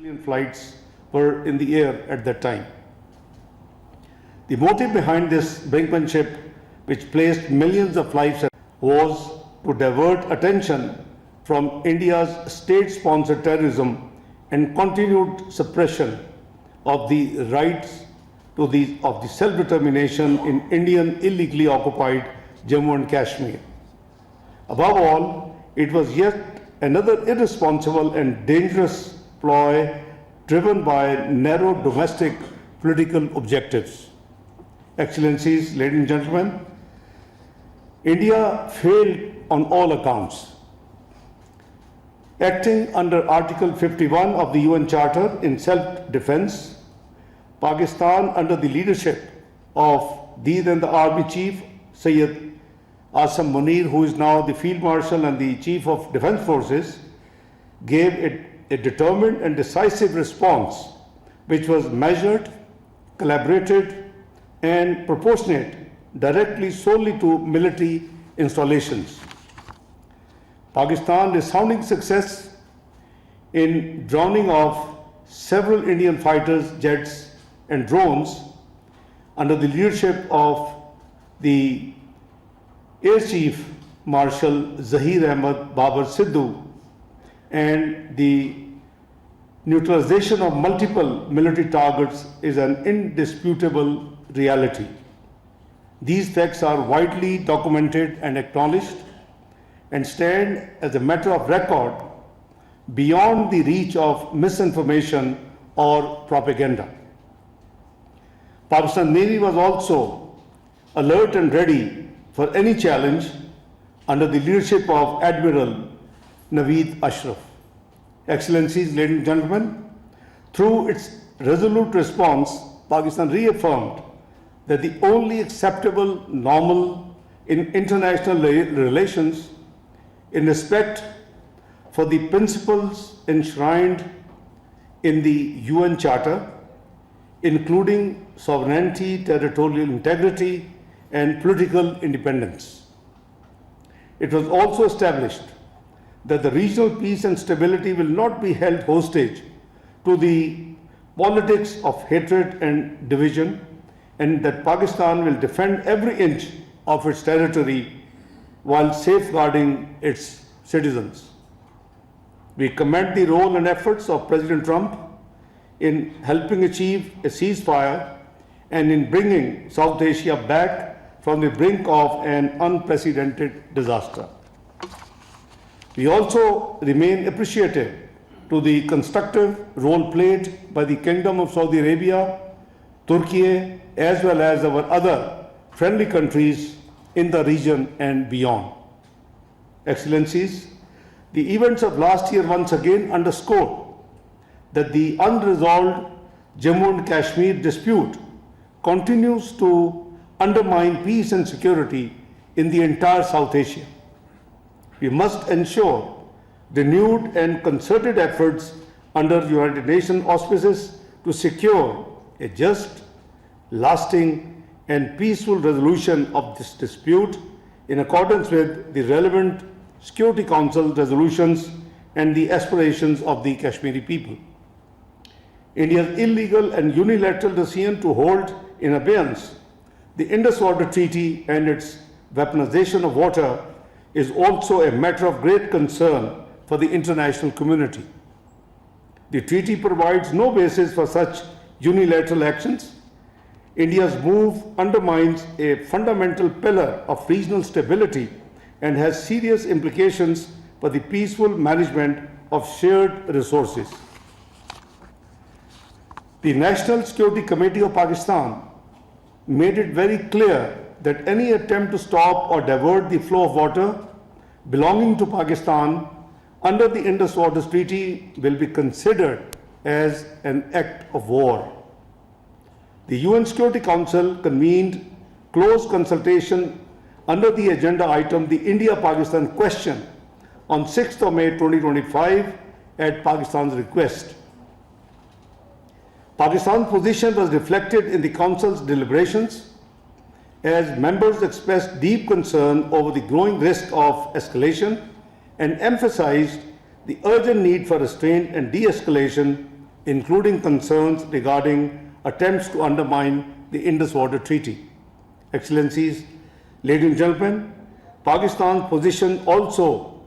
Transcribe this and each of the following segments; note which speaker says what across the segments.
Speaker 1: civilian flights were in the air at that time. The motive behind this brinkmanship, which placed millions of lives, was to divert attention from India's state-sponsored terrorism and continued suppression of the rights of the self-determination in Indian illegally occupied Jammu and Kashmir. Above all, it was yet another irresponsible and dangerous ploy driven by narrow domestic political objectives. Excellencies, ladies and gentlemen, India failed on all accounts. Acting under Article 51 of the UN Charter in self-defense, Pakistan, under the leadership of the then the Army Chief, Sayyid Asam Munir, who is now the Field Marshal and the Chief of Defense Forces, gave a determined and decisive response, which was measured, collaborated, and proportionate directly solely to military installations. Pakistan's resounding success in drowning off several Indian fighters, jets, and drones under the leadership of the Air Chief Marshal Zahir Ahmad Babar Sidhu and the neutralization of multiple military targets is an indisputable reality. These facts are widely documented and acknowledged and stand as a matter of record beyond the reach of misinformation or propaganda. Pakistan Navy was also alert and ready for any challenge under the leadership of Admiral Naveed Ashraf. Excellencies, ladies and gentlemen, through its resolute response, Pakistan reaffirmed that the only acceptable normal in international relations in respect for the principles enshrined in the UN Charter, including sovereignty, territorial integrity, and political independence. It was also established that the regional peace and stability will not be held hostage to the politics of hatred and division, and that Pakistan will defend every inch of its territory while safeguarding its citizens. We commend the role and efforts of President Trump in helping achieve a ceasefire and in bringing South Asia back from the brink of an unprecedented disaster. We also remain appreciative to the constructive role played by the Kingdom of Saudi Arabia, Turkey, as well as our other friendly countries in the region and beyond. Excellencies, the events of last year once again underscored that the unresolved Jammu and Kashmir dispute continues to undermine peace and security in the entire South Asia. We must ensure renewed and concerted efforts under United Nations auspices to secure a just, lasting, and peaceful resolution of this dispute in accordance with the relevant Security Council resolutions and the aspirations of the Kashmiri people. India's illegal and unilateral decision to hold in abeyance the Indus Water Treaty and its weaponization of water is also a matter of great concern for the international community. The treaty provides no basis for such unilateral actions. India's move undermines a fundamental pillar of regional stability and has serious implications for the peaceful management of shared resources. The National Security Committee of Pakistan made it very clear that any attempt to stop or divert the flow of water belonging to Pakistan under the Indus Water Treaty will be considered as an act of war. The UN Security Council convened close consultation under the agenda item, the India-Pakistan question, on 6th of May 2025 at Pakistan's request. Pakistan's position was reflected in the Council's deliberations as members expressed deep concern over the growing risk of escalation and emphasized the urgent need for restraint and de-escalation including concerns regarding attempts to undermine the Indus Water Treaty. Excellencies, ladies and gentlemen, Pakistan's position also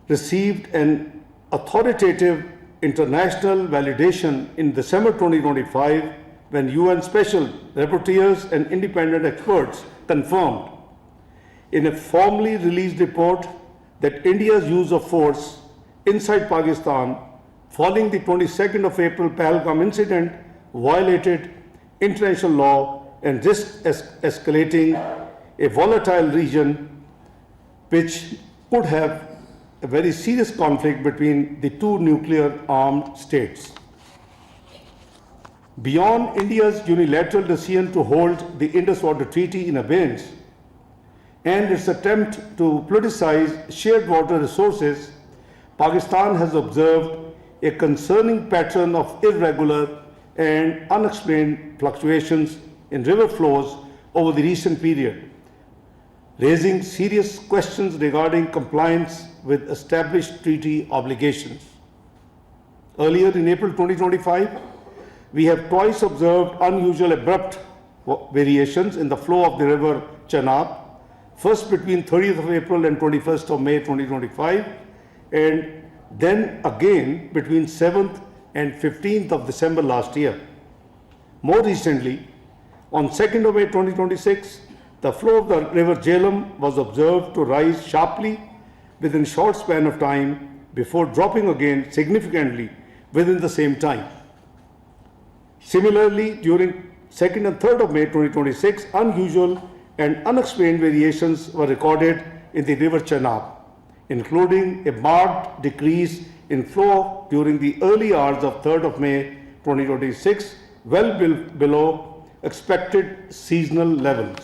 Speaker 1: received an authoritative international validation in December 2025 when UN Special Rapporteurs and independent experts confirmed in a formally released report that India's use of force inside Pakistan following the 22nd of April Pahalgam incident violated international law and risked escalating a volatile region which could have a very serious conflict between the two nuclear armed states. Beyond India's unilateral decision to hold the Indus Water Treaty in abeyance and its attempt to politicize shared water resources, Pakistan has observed a concerning pattern of irregular and unexplained fluctuations in river flows over the recent period, raising serious questions regarding compliance with established treaty obligations. Earlier in April 2025, we have twice observed unusual abrupt variations in the flow of the river Chenab, first between 30th of April and 21st of May 2025, and then again between 7th and 15th of December last year. More recently, on 2nd of May 2026, the flow of the river Jhelum was observed to rise sharply within a short span of time before dropping again significantly within the same time. Similarly, during 2nd and 3rd of May 2026, unusual and unexplained variations were recorded in the river Chenab, including a marked decrease in flow during the early hours of 3rd of May 2026, well below expected seasonal levels.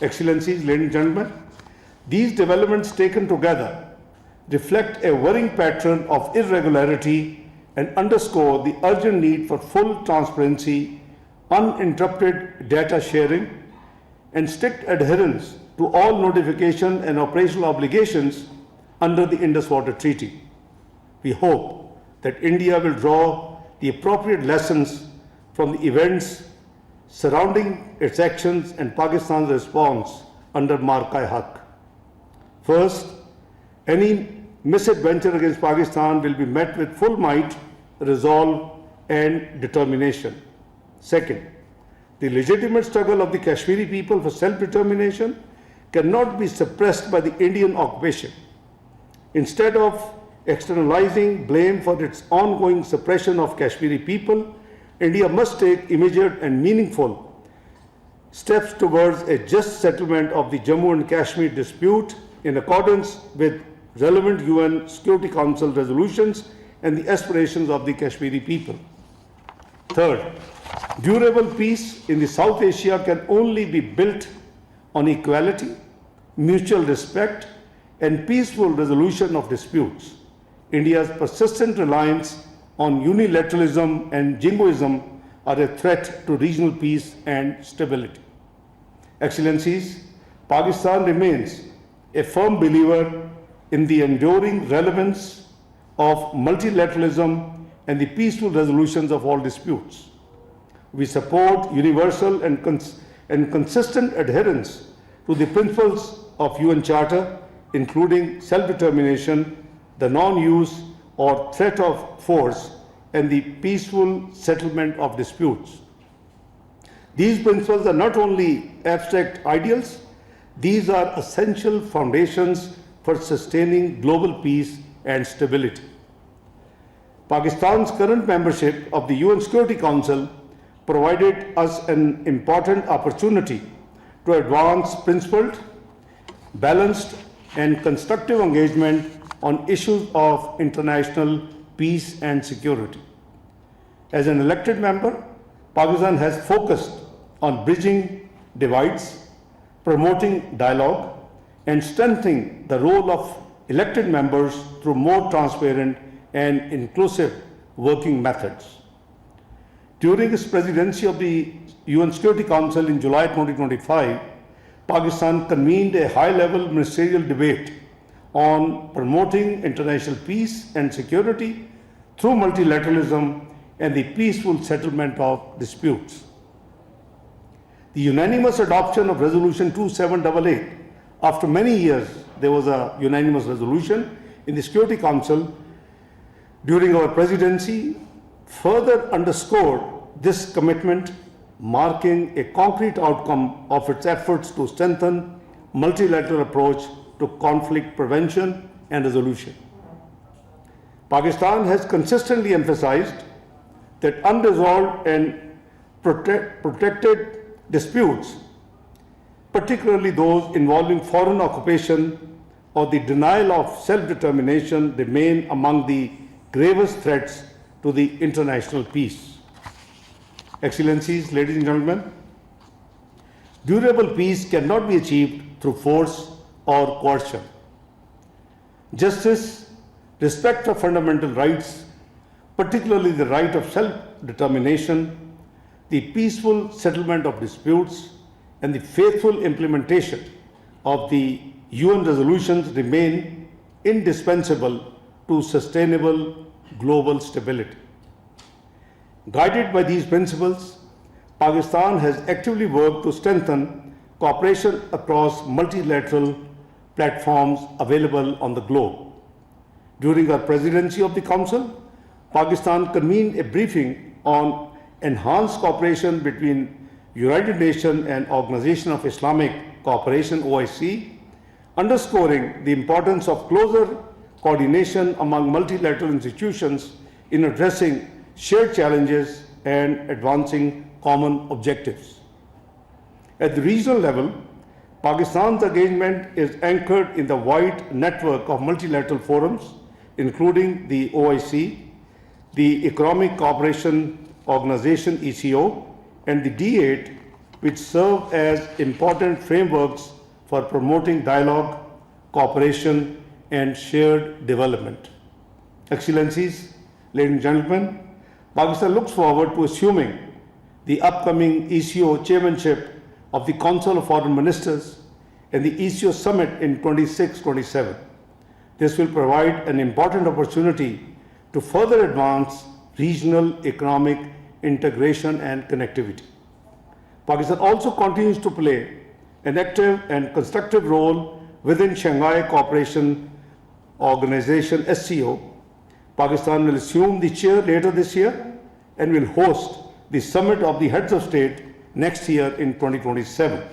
Speaker 1: Excellencies, ladies and gentlemen, these developments taken together reflect a worrying pattern of irregularity and underscore the urgent need for full transparency, uninterrupted data sharing, and strict adherence to all notification and operational obligations under the Indus Water Treaty. We hope that India will draw the appropriate lessons from the events surrounding its actions and Pakistan's response under Marka-e-Haq. First, any misadventure against Pakistan will be met with full might, resolve, and determination. Second, the legitimate struggle of the Kashmiri people for self-determination cannot be suppressed by the Indian occupation. Instead of externalizing blame for its ongoing suppression of Kashmiri people, India must take immediate and meaningful steps towards a just settlement of the Jammu and Kashmir dispute in accordance with relevant UN Security Council resolutions and the aspirations of the Kashmiri people. Third, durable peace in the South Asia can only be built on equality, mutual respect, and peaceful resolution of disputes. India's persistent reliance on unilateralism and jingoism are a threat to regional peace and stability. Excellencies, Pakistan remains a firm believer in the enduring relevance of multilateralism and the peaceful resolutions of all disputes. We support universal and consistent adherence to the principles of UN Charter, including self-determination, the non-use or threat of force, and the peaceful settlement of disputes. These principles are not only abstract ideals, these are essential foundations for sustaining global peace and stability. Pakistan's current membership of the UN Security Council provided us an important opportunity to advance principled, balanced, and constructive engagement on issues of international peace and security. As an elected member, Pakistan has focused on bridging divides, promoting dialogue, and strengthening the role of elected members through more transparent and inclusive working methods. During its presidency of the UN Security Council in July 2025, Pakistan convened a high-level ministerial debate on promoting international peace and security through multilateralism and the peaceful settlement of disputes. The unanimous adoption of Resolution 2788, after many years there was a unanimous resolution in the Security Council during our presidency, further underscored this commitment, marking a concrete outcome of its efforts to strengthen multilateral approach to conflict prevention and resolution. Pakistan has consistently emphasized that unresolved and protected disputes, particularly those involving foreign occupation or the denial of self-determination, remain among the gravest threats to the international peace. Excellencies, ladies and gentlemen, durable peace cannot be achieved through force or coercion. Justice, respect for fundamental rights, particularly the right of self-determination, the peaceful settlement of disputes, and the faithful implementation of the UN resolutions remain indispensable to sustainable global stability. Guided by these principles, Pakistan has actively worked to strengthen cooperation across multilateral platforms available on the globe. During our presidency of the Council, Pakistan convened a briefing on enhanced cooperation between United Nations and Organization of Islamic Cooperation (OIC), underscoring the importance of closer coordination among multilateral institutions in addressing shared challenges and advancing common objectives. At the regional level, Pakistan's engagement is anchored in the wide network of multilateral forums, including the OIC, the Economic Cooperation Organization (ECO), and the D8, which serve as important frameworks for promoting dialogue, cooperation, and shared development. Excellencies, ladies and gentlemen, Pakistan looks forward to assuming the upcoming ECO chairmanship of the Council of Foreign Ministers and the ECO Summit in 26-27. This will provide an important opportunity to further advance regional economic integration and connectivity. Pakistan also continues to play an active and constructive role within Shanghai Cooperation Organization (SCO). Pakistan will assume the chair later this year and will host the summit of the heads of state next year in 2027.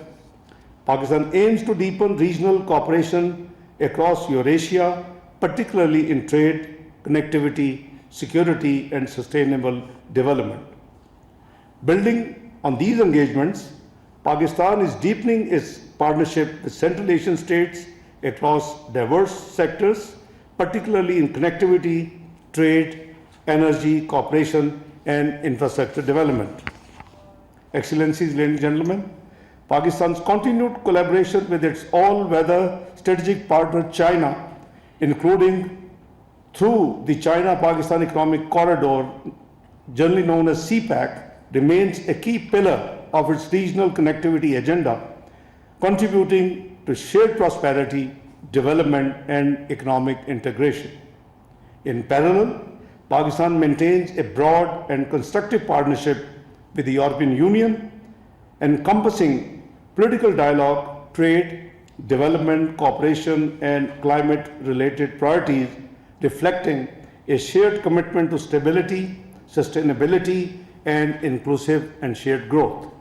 Speaker 1: Pakistan aims to deepen regional cooperation across Eurasia, particularly in trade, connectivity, security, and sustainable development. Building on these engagements, Pakistan is deepening its partnership with Central Asian states across diverse sectors, particularly in connectivity, trade, energy, cooperation, and infrastructure development. Excellencies, ladies and gentlemen, Pakistan's continued collaboration with its all-weather strategic partner China, including through the China-Pakistan Economic Corridor, generally known as CPEC, remains a key pillar of its regional connectivity agenda, contributing to shared prosperity, development, and economic integration. In parallel, Pakistan maintains a broad and constructive partnership with the European Union, encompassing political dialogue, trade, development, cooperation, and climate-related priorities, reflecting a shared commitment to stability, sustainability, and inclusive and shared growth.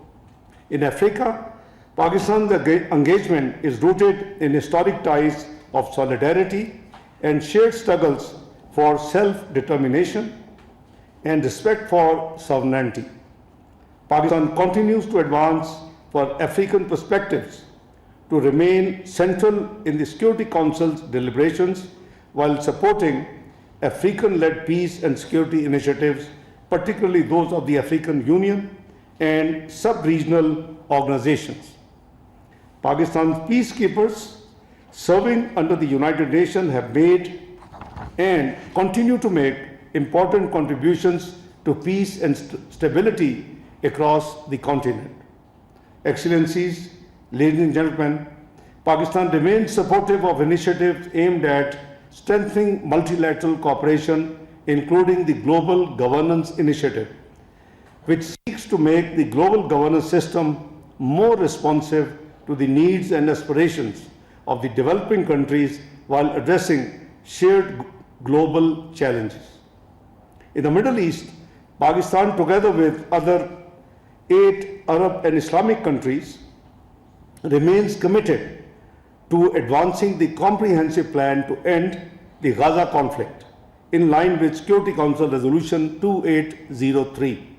Speaker 1: In Africa, Pakistan's engagement is rooted in historic ties of solidarity and shared struggles for self-determination and respect for sovereignty. Pakistan continues to advance for African perspectives to remain central in the Security Council's deliberations while supporting African-led peace and security initiatives, particularly those of the African Union and sub-regional organizations. Pakistan's peacekeepers serving under the United Nations have made and continue to make important contributions to peace and stability across the continent. Excellencies, ladies and gentlemen, Pakistan remains supportive of initiatives aimed at strengthening multilateral cooperation including the Global Governance Initiative, which seeks to make the global governance system more responsive to the needs and aspirations of the developing countries while addressing shared global challenges. In the Middle East, Pakistan, together with other 8 Arab and Islamic countries, remains committed to advancing the comprehensive plan to end the Gaza conflict in line with Security Council Resolution 2803.